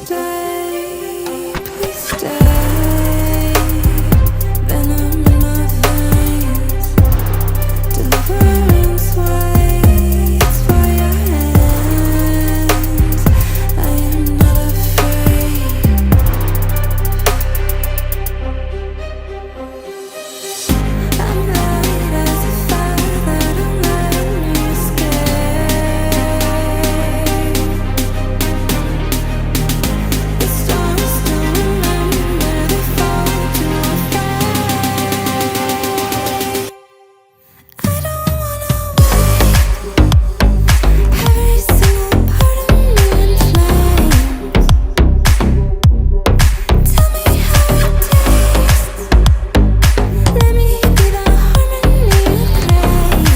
stay, please stay. Venom in my veins, deliverance waits for your hands. I am not afraid. I'm light as a fire that don't let me escape. The stars still remember, they fall to our fate. I don't wanna wait. Every single part of me in flames. Tell me how it tastes. Let me be the harmony you crave.